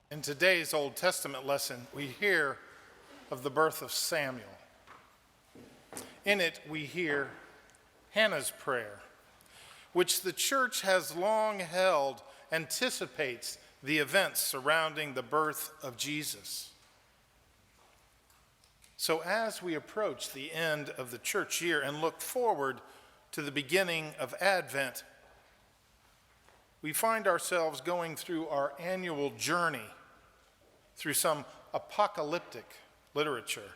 In today's Old Testament lesson, we hear of the birth of Samuel. In it, we hear Hannah's prayer, which the church has long held anticipates the events surrounding the birth of Jesus. So as we approach the end of the church year and look forward to the beginning of Advent, we find ourselves going through our annual journey through some apocalyptic literature.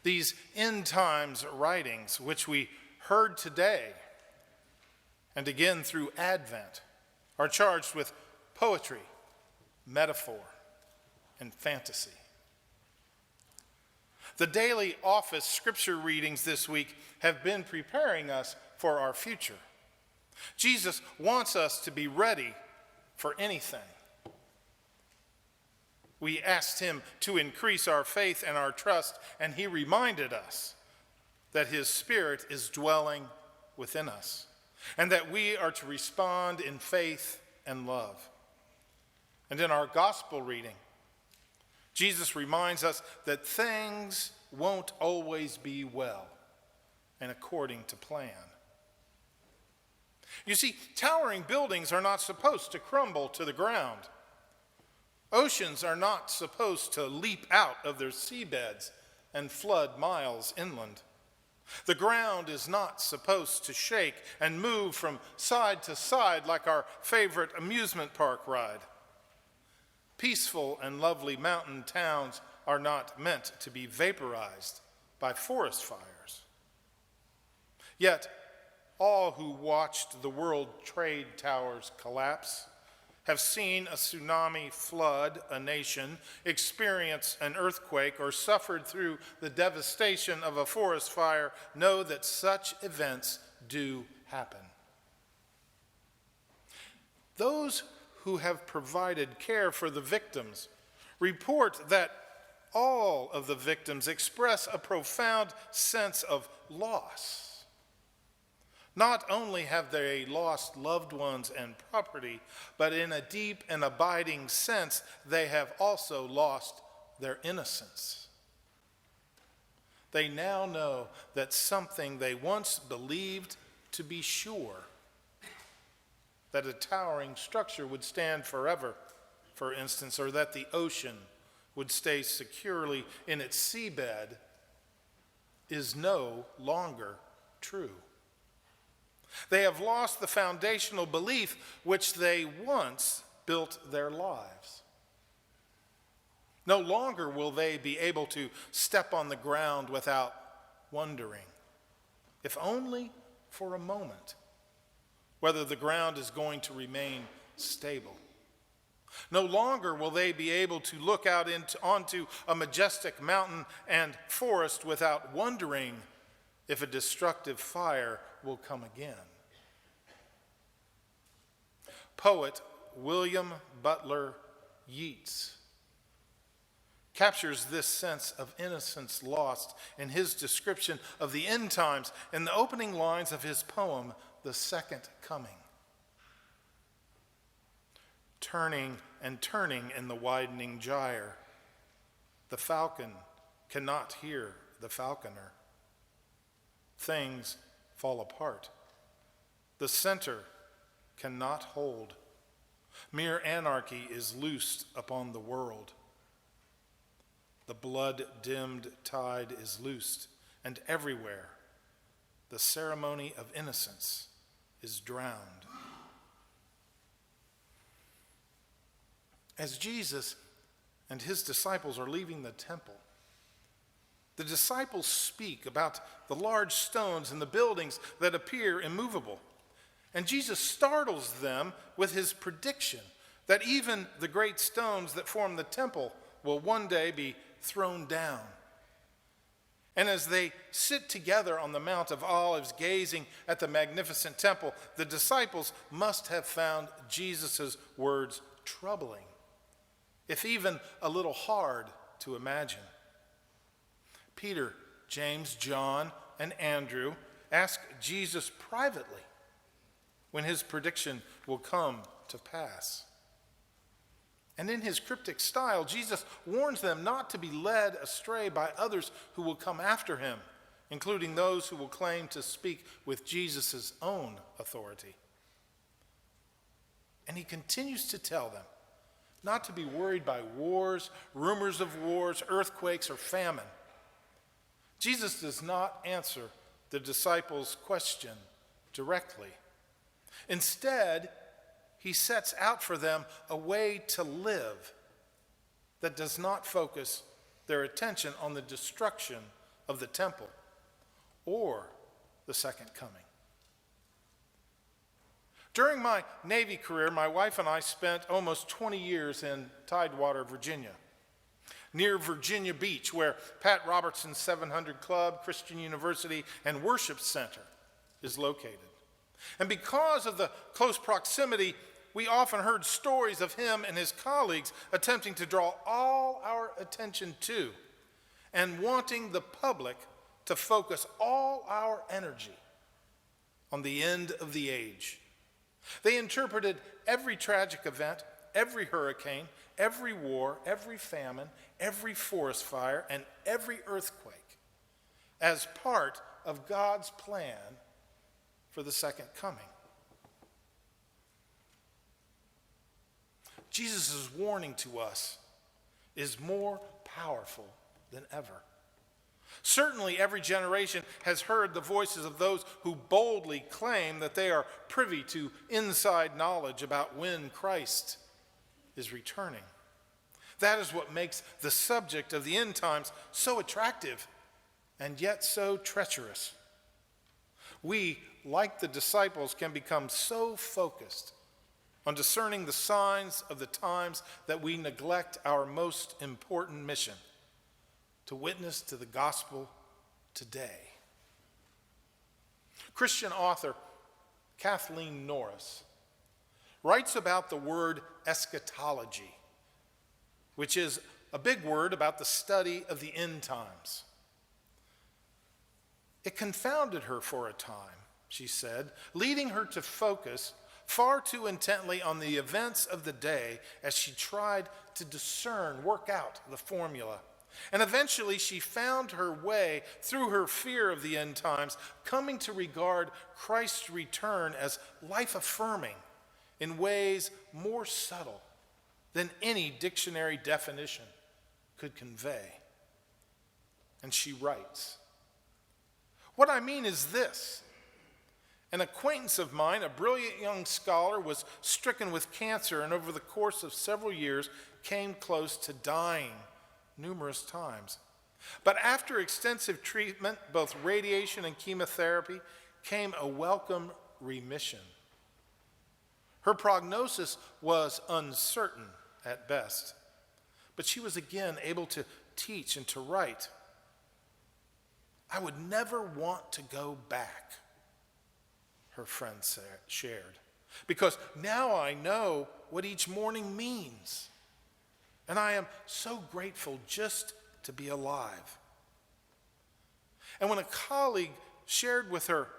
These end times writings, which we heard today and again through Advent, are charged with poetry, metaphor, and fantasy. The daily office scripture readings this week have been preparing us for our future. Jesus wants us to be ready for anything. We asked him to increase our faith and our trust, and he reminded us that his Spirit is dwelling within us, and that we are to respond in faith and love. And in our gospel reading, Jesus reminds us that things won't always be well and according to plan. You see, towering buildings are not supposed to crumble to the ground. Oceans are not supposed to leap out of their seabeds and flood miles inland. The ground is not supposed to shake and move from side to side like our favorite amusement park ride. Peaceful and lovely mountain towns are not meant to be vaporized by forest fires. Yet, all who watched the World Trade Towers collapse, have seen a tsunami flood a nation, experienced an earthquake, or suffered through the devastation of a forest fire, know that such events do happen. Those who have provided care for the victims report that all of the victims express a profound sense of loss. Not only have they lost loved ones and property, but in a deep and abiding sense, they have also lost their innocence. They now know that something they once believed to be sure, that a towering structure would stand forever, for instance, or that the ocean would stay securely in its seabed, is no longer true. They have lost the foundational belief which they once built their lives. No longer will they be able to step on the ground without wondering, if only for a moment, whether the ground is going to remain stable. No longer will they be able to look out onto a majestic mountain and forest without wondering if a destructive fire will come again. Poet William Butler Yeats captures this sense of innocence lost in his description of the end times in the opening lines of his poem, The Second Coming. Turning and turning in the widening gyre, the falcon cannot hear the falconer. Things fall apart. The center cannot hold. Mere anarchy is loosed upon the world. The blood-dimmed tide is loosed, and everywhere the ceremony of innocence is drowned. As Jesus and his disciples are leaving the temple, the disciples speak about the large stones and the buildings that appear immovable. And Jesus startles them with his prediction that even the great stones that form the temple will one day be thrown down. And as they sit together on the Mount of Olives gazing at the magnificent temple, the disciples must have found Jesus' words troubling, if even a little hard to imagine. Peter, James, John, and Andrew ask Jesus privately when his prediction will come to pass. And in his cryptic style, Jesus warns them not to be led astray by others who will come after him, including those who will claim to speak with Jesus' own authority. And he continues to tell them not to be worried by wars, rumors of wars, earthquakes, or famine. Jesus does not answer the disciples' question directly. Instead, he sets out for them a way to live that does not focus their attention on the destruction of the temple or the second coming. During my Navy career, my wife and I spent almost 20 years in Tidewater, Virginia, near Virginia Beach, where Pat Robertson's 700 Club, Christian University, and Worship Center is located. And because of the close proximity, we often heard stories of him and his colleagues attempting to draw all our attention to and wanting the public to focus all our energy on the end of the age. They interpreted every tragic event, every hurricane, every war, every famine, every forest fire, and every earthquake as part of God's plan for the second coming. Jesus' warning to us is more powerful than ever. Certainly, every generation has heard the voices of those who boldly claim that they are privy to inside knowledge about when Christ is returning. That is what makes the subject of the end times so attractive and yet so treacherous. We, like the disciples, can become so focused on discerning the signs of the times that we neglect our most important mission, to witness to the gospel today. Christian author Kathleen Norris writes about the word eschatology, which is a big word about the study of the end times. It confounded her for a time, she said, leading her to focus far too intently on the events of the day as she tried to discern, work out the formula. And eventually she found her way through her fear of the end times, coming to regard Christ's return as life-affirming in ways more subtle than any dictionary definition could convey. And she writes, "What I mean is this. An acquaintance of mine, a brilliant young scholar, was stricken with cancer and over the course of several years came close to dying numerous times. But after extensive treatment, both radiation and chemotherapy, came a welcome remission. Her prognosis was uncertain at best, but she was again able to teach and to write. I would never want to go back," her friend shared, "because now I know what each morning means. And I am so grateful just to be alive." And when a colleague shared with her,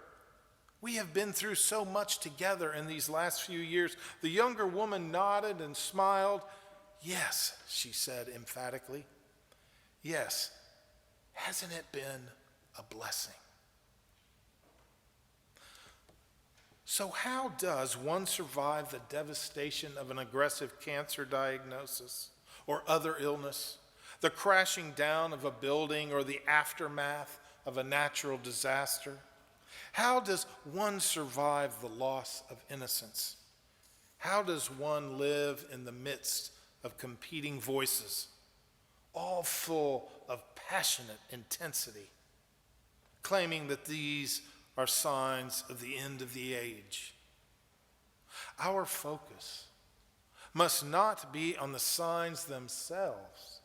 "We have been through so much together in these last few years," the younger woman nodded and smiled. "Yes," she said emphatically. "Yes, hasn't it been a blessing?" So how does one survive the devastation of an aggressive cancer diagnosis or other illness, the crashing down of a building, or the aftermath of a natural disaster? How does one survive the loss of innocence? How does one live in the midst of competing voices, all full of passionate intensity, claiming that these are signs of the end of the age? Our focus must not be on the signs themselves,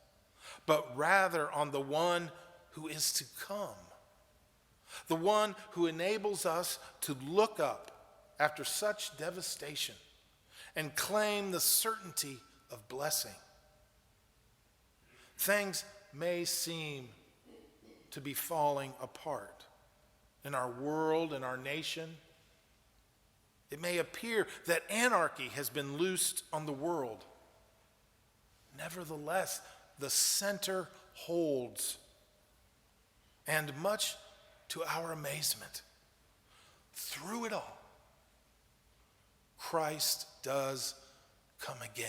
but rather on the one who is to come, the one who enables us to look up after such devastation and claim the certainty of blessing. Things may seem to be falling apart in our world, in our nation. It may appear that anarchy has been loosed on the world. Nevertheless, the center holds. And much to our amazement, through it all, Christ does come again.